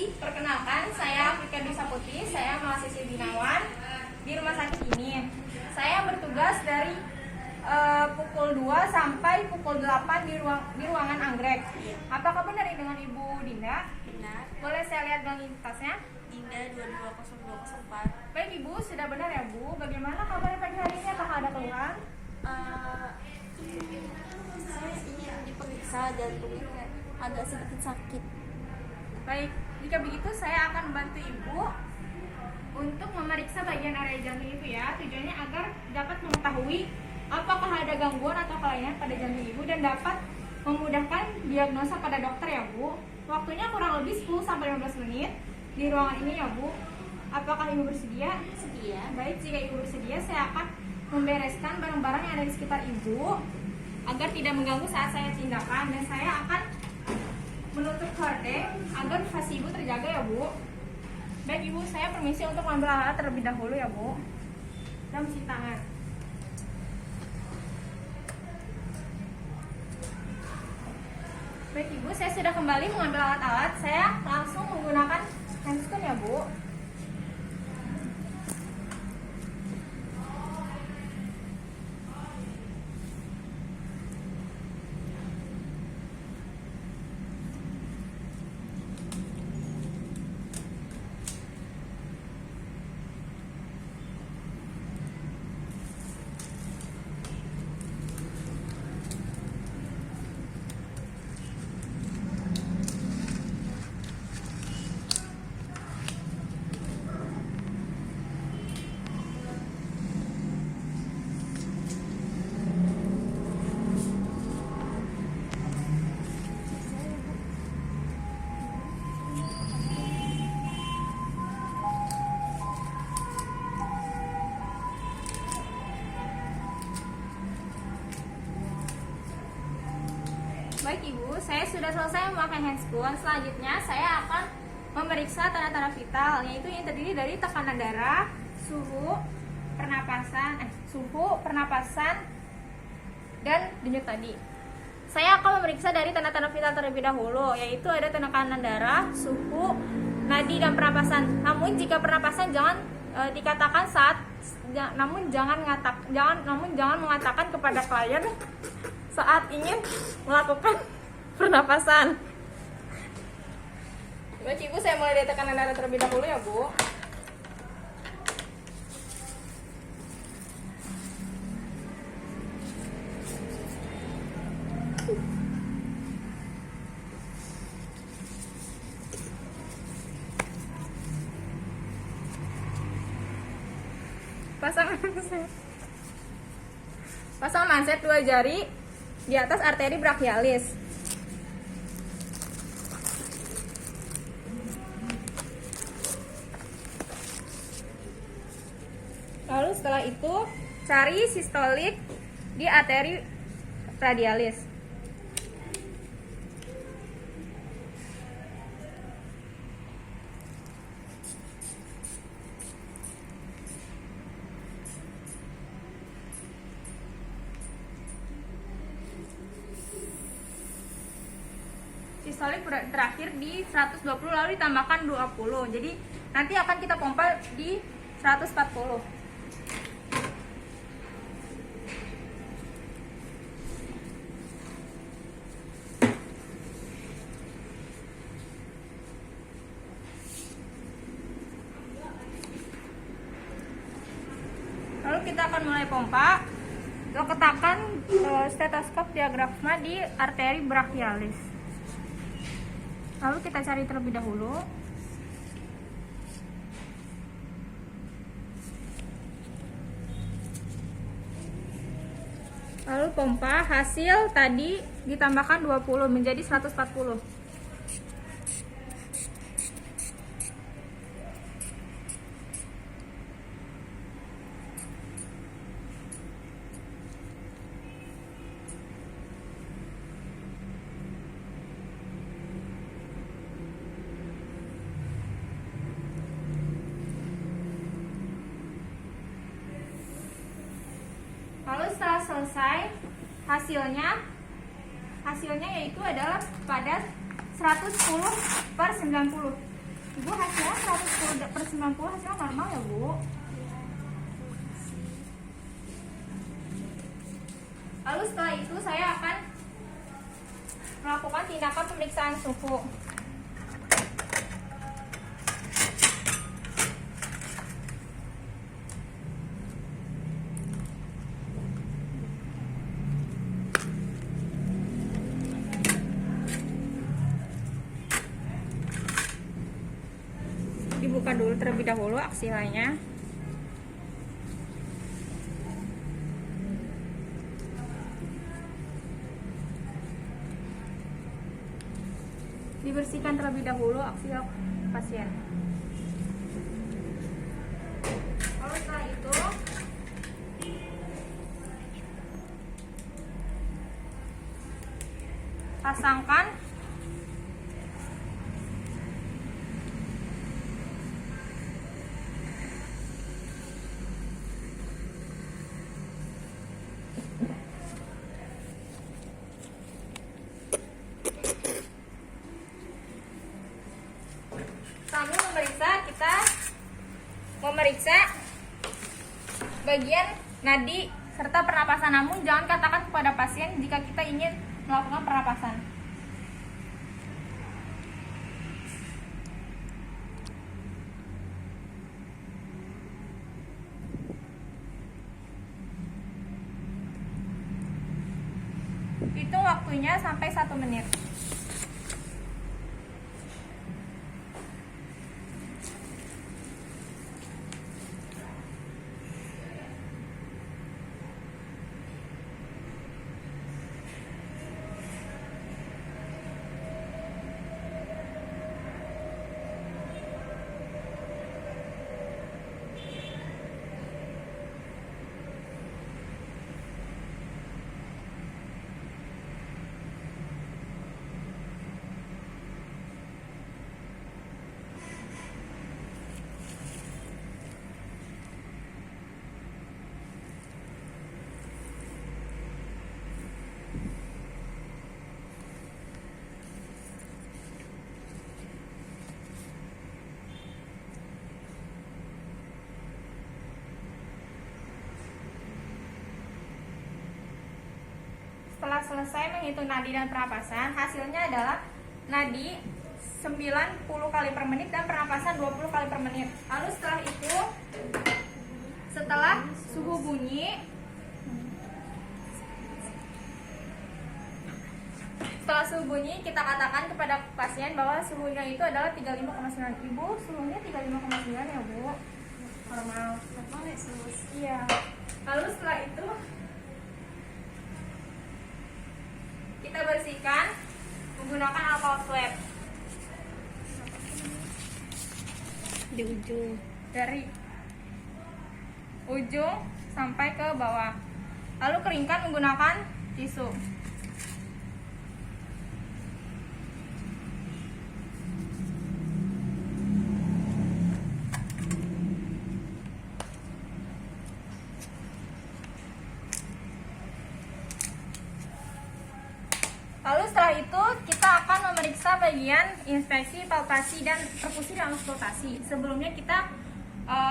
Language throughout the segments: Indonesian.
Perkenalkan, saya Afrika Dwi Putri, saya mahasiswi binawan di rumah sakit ini. Saya bertugas dari pukul 2 sampai pukul 8 di ruangan anggrek. Apakah benar ini dengan Ibu Dinda? Benar. Boleh saya lihat gang identitasnya? Dinda 220204. Baik Ibu, sudah benar ya Bu. Bagaimana kabar pagi hari ini? Apakah ada keluhan? Saya ingin diperiksa jantungnya kayak agak sedikit sakit. Baik, jika begitu saya akan membantu Ibu untuk memeriksa bagian area jantung itu ya. Tujuannya agar dapat mengetahui apakah ada gangguan atau kelainan pada jantung Ibu dan dapat memudahkan diagnosa pada dokter ya Bu. Waktunya kurang lebih 10-15 menit di ruangan ini ya Bu. Apakah Ibu bersedia? Sedia. Baik, jika Ibu bersedia saya akan membereskan barang-barang yang ada di sekitar Ibu agar tidak mengganggu saat saya tindakan, dan saya akan menutup hordeng agar privasi Ibu terjaga ya Bu. Baik Ibu, saya permisi untuk mengambil alat terlebih dahulu ya Bu. Dan cuci tangan. Baik Ibu, saya sudah kembali mengambil alat-alat. Saya langsung menggunakan handscoon ya Bu. Baik Ibu, saya sudah selesai memakai handscoon. Selanjutnya saya akan memeriksa tanda-tanda vital, yaitu yang terdiri dari tekanan darah, suhu, pernapasan, dan denyut tadi. Saya akan memeriksa dari tanda-tanda vital terlebih dahulu, yaitu ada tekanan darah, suhu, nadi, dan pernapasan. Namun jika pernapasan jangan dikatakan jangan mengatakan kepada klien saat ingin melakukan pernapasan. Baik Ibu, saya mulai dari tekanan darah terlebih dahulu ya Bu. Pasang manset 2 jari di atas arteri brachialis. Lalu setelah itu cari sistolik di arteri radialis. Sistolik terakhir di 120 lalu ditambahkan 20. Jadi nanti akan kita pompa di 140. Lalu kita akan mulai pompa. Letakkan stetoskop diafragma di arteri brachialis. Lalu kita cari terlebih dahulu. Lalu pompa, hasil tadi ditambahkan 20 menjadi 140. Lalu setelah selesai, hasilnya yaitu adalah pada 110/90. Ibu hasilnya 110/90 hasilnya normal ya Bu. Lalu setelah itu saya akan melakukan tindakan pemeriksaan suhu. Dibuka dulu terlebih dahulu aksilanya. Dibersihkan terlebih dahulu aksil pasien. Lalu setelah itu pasangkan sambil kita memeriksa bagian nadi serta pernapasan. Namun jangan katakan kepada pasien jika kita ingin melakukan pernapasan. Hitung waktunya sampai 1 menit. Setelah selesai menghitung nadi dan pernapasan, hasilnya adalah nadi 90 kali per menit dan pernapasan 20 kali per menit. Lalu setelah itu, setelah suhu bunyi, kita katakan kepada pasien bahwa suhunya itu adalah 35,9. Ibu, suhunya 35,9 ya Bu? Normal. Normal ya sus. Iya. Lalu setelah itu kita bersihkan menggunakan alcohol swab Di ujung. dari ujung sampai ke bawah. Lalu keringkan menggunakan tisu. Lalu setelah itu kita akan memeriksa bagian inspeksi, palpasi, dan perkusi dan auskultasi. Sebelumnya kita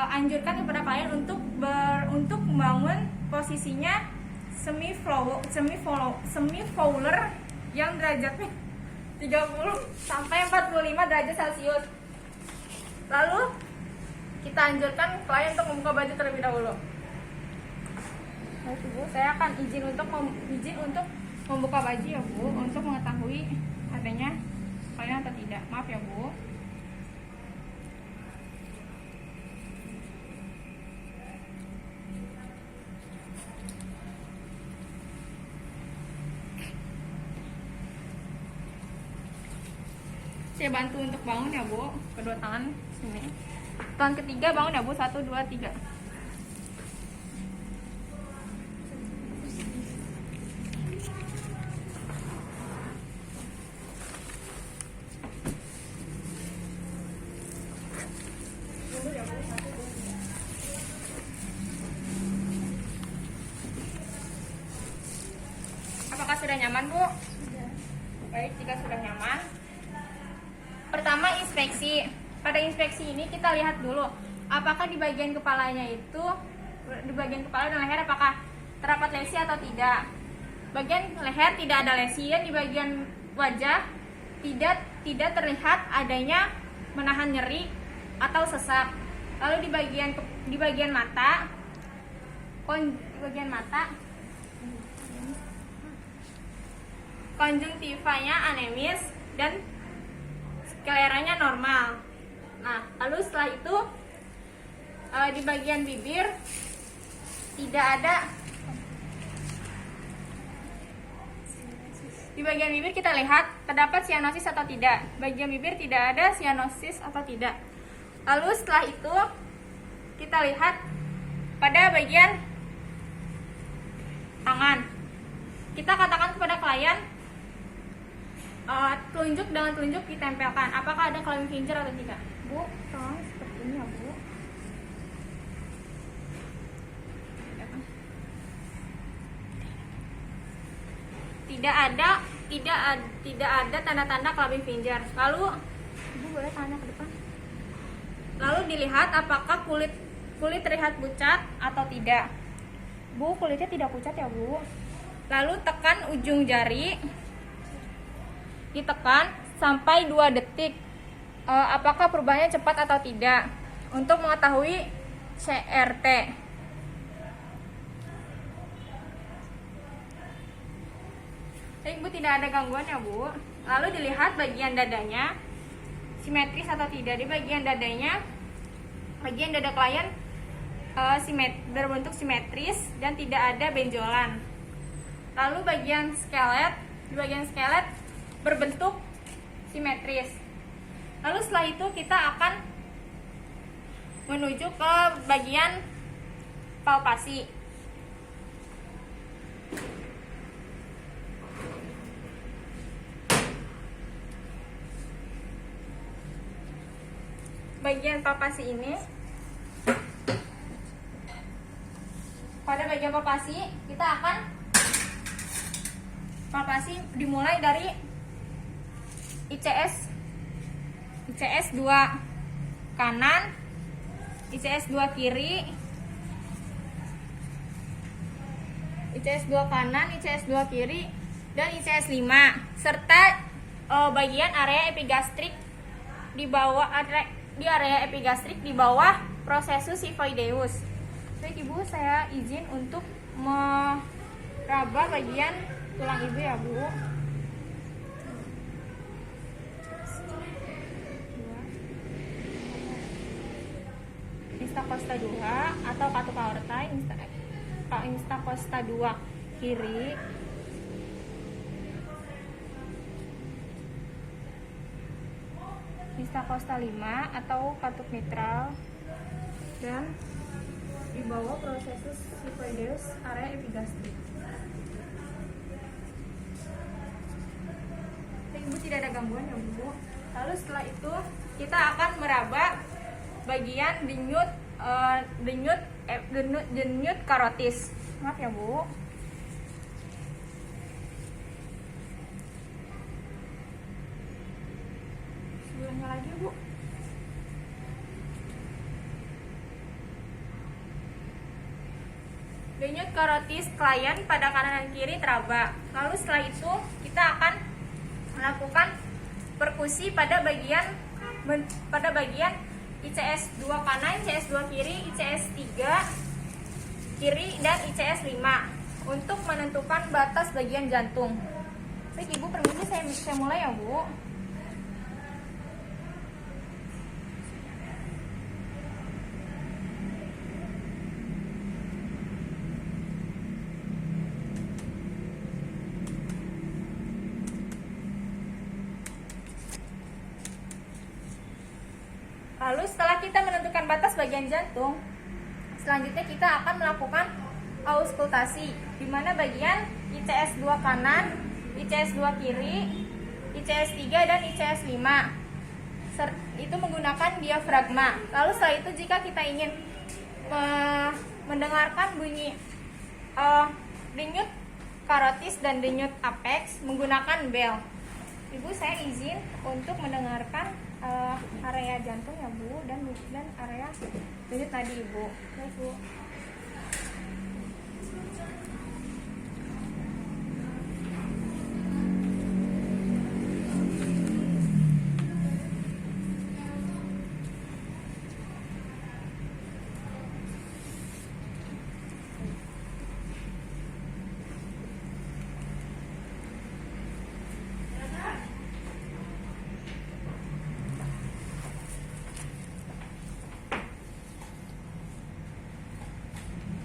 anjurkan kepada klien untuk membangun posisinya semi fowler yang derajatnya 30 sampai 45 derajat Celcius. Lalu kita anjurkan klien untuk membuka baju terlebih dahulu. Baik Bu, saya akan izin untuk membuka baju ya Bu, untuk mengetahui adanya kelainan atau tidak. Maaf ya Bu. Saya bantu untuk bangun ya Bu, kedua tangan sini. Tangan ketiga bangun ya Bu, 1, 2, 3. Apakah sudah nyaman Bu? Sudah. Baik, jika sudah nyaman, pertama inspeksi. pada inspeksi ini kita lihat dulu apakah di bagian kepalanya itu, di bagian kepala dan leher apakah terdapat lesi atau tidak. Bagian leher tidak ada lesi, dan di bagian wajah tidak terlihat adanya menahan nyeri atau sesak. Lalu di bagian mata, konjungtivanya anemis dan skleranya normal. Nah, lalu setelah itu di bagian bibir tidak ada. Di bagian bibir kita lihat terdapat sianosis atau tidak. Bagian bibir tidak ada sianosis atau tidak. Lalu setelah itu kita lihat pada bagian tangan. Kita katakan kepada klien telunjuk dengan telunjuk ditempelkan. Apakah ada clawing finger atau tidak? Bu, tolong seperti ini ya, Bu. Tidak ada tanda-tanda clawing finger. Lalu Ibu boleh tanya ke depan. Lalu dilihat apakah kulit terlihat pucat atau tidak. Bu, kulitnya tidak pucat ya, Bu. Lalu tekan ujung jari. Ditekan sampai 2 detik. Apakah perubahannya cepat atau tidak untuk mengetahui CRT. Ibu tidak ada gangguan ya, Bu. Lalu dilihat bagian dadanya simetris atau tidak. Di bagian dadanya, bagian dada klien berbentuk simetris dan tidak ada benjolan. Lalu di bagian skelet berbentuk simetris. Lalu setelah itu kita akan menuju ke bagian palpasi. Bagian palpasi ini, pada bagian palpasi kita akan palpasi dimulai dari ICS 2 kanan, ICS 2 kiri, ICS 2 kanan, ICS 2 kiri, dan ICS 5, serta bagian area epigastrik di bawah area epigastrik di bawah prosesus xiphoideus. Baik Ibu, saya izin untuk meraba bagian tulang Ibu ya, Bu. Instacosta 2 atau katup aorta, Instacosta 2 kiri, Instacosta 5 atau katup mitral, dan di bawah prosesus xiphoideus area epigastrik. Ibu tidak ada gangguan ya, Bu. Lalu setelah itu kita akan meraba bagian denyut karotis. Maaf ya, Bu. Sebelumnya lagi, Bu. Denyut karotis klien pada kanan dan kiri teraba. Lalu setelah itu kita akan melakukan perkusi pada bagian ICS 2 kanan, ICS 2 kiri, ICS 3 kiri, dan ICS 5 untuk menentukan batas bagian jantung. Baik Ibu, permisi saya mulai ya, Bu. Lalu setelah kita menentukan batas bagian jantung, selanjutnya kita akan melakukan auskultasi, di mana bagian ICS 2 kanan, ICS 2 kiri, ICS 3 dan ICS 5 itu menggunakan diafragma. Lalu setelah itu jika kita ingin mendengarkan bunyi denyut karotis dan denyut apex menggunakan bel. Ibu, saya izin untuk mendengarkan area jantung ya Bu, dan area denyut nadi Ibu. Baik Bu.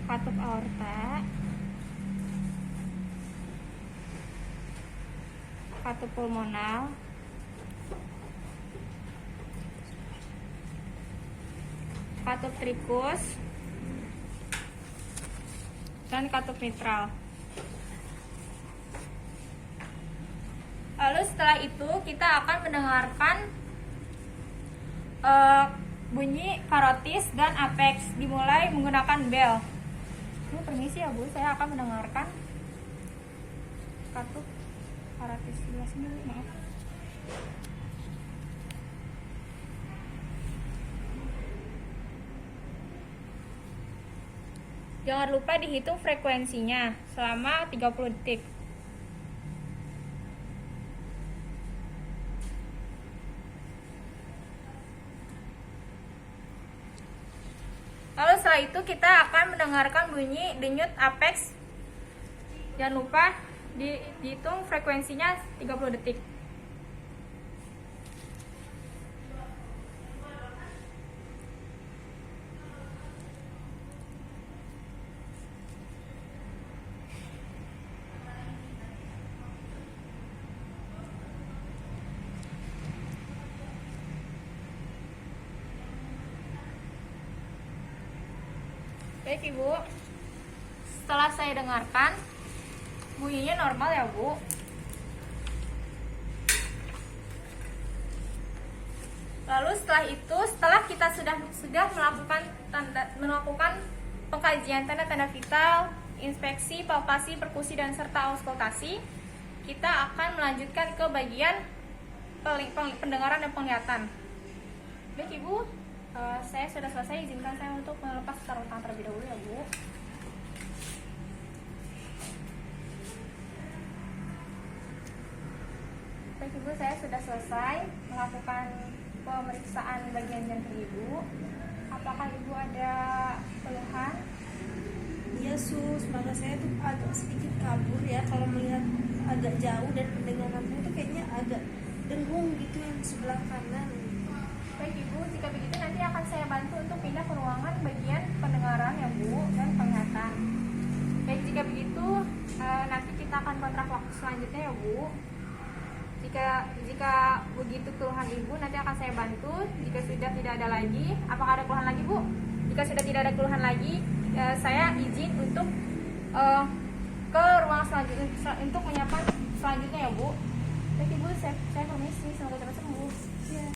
Katup aorta, katup pulmonal, katup trikus, dan katup mitral. Lalu setelah itu kita akan mendengarkan bunyi karotis dan apex, dimulai menggunakan bel. Ini permisi ya Bu, saya akan mendengarkan katup karotis sebelah sini Bu, maaf. Jangan lupa dihitung frekuensinya selama 30 detik. Lalu setelah itu kita akan mendengarkan bunyi denyut apex. Jangan lupa dihitung frekuensinya 30 detik. Baik Ibu, setelah saya dengarkan bunyinya normal ya Bu. Lalu setelah kita sudah melakukan pengkajian tanda-tanda vital, inspeksi, palpasi, perkusi, dan serta auskultasi, kita akan melanjutkan ke bagian pendengaran dan penglihatan. Baik Ibu, saya sudah selesai, izinkan saya untuk melepas sarung tangan terlebih dahulu ya Bu. Baik Ibu, saya sudah selesai melakukan pemeriksaan bagian jantung Ibu. Apakah Ibu ada keluhan? Iya sus, mata saya tuh agak sedikit kabur ya kalau melihat agak jauh, dan pendengarannya tuh kayaknya agak dengung gitu yang sebelah kanan. Baik Ibu, jika begitu nanti akan saya bantu untuk pindah ke ruangan bagian pendengaran ya Bu, dan penglihatan. Baik, jika begitu nanti kita akan kontrak waktu selanjutnya ya Bu. Jika begitu keluhan Ibu nanti akan saya bantu. Jika sudah tidak ada lagi, apakah ada keluhan lagi Bu? Jika sudah tidak ada keluhan lagi, saya izin untuk ke ruang selanjutnya untuk menyapa selanjutnya ya Bu. Baik Ibu, saya permisi, semoga cepat sembuh.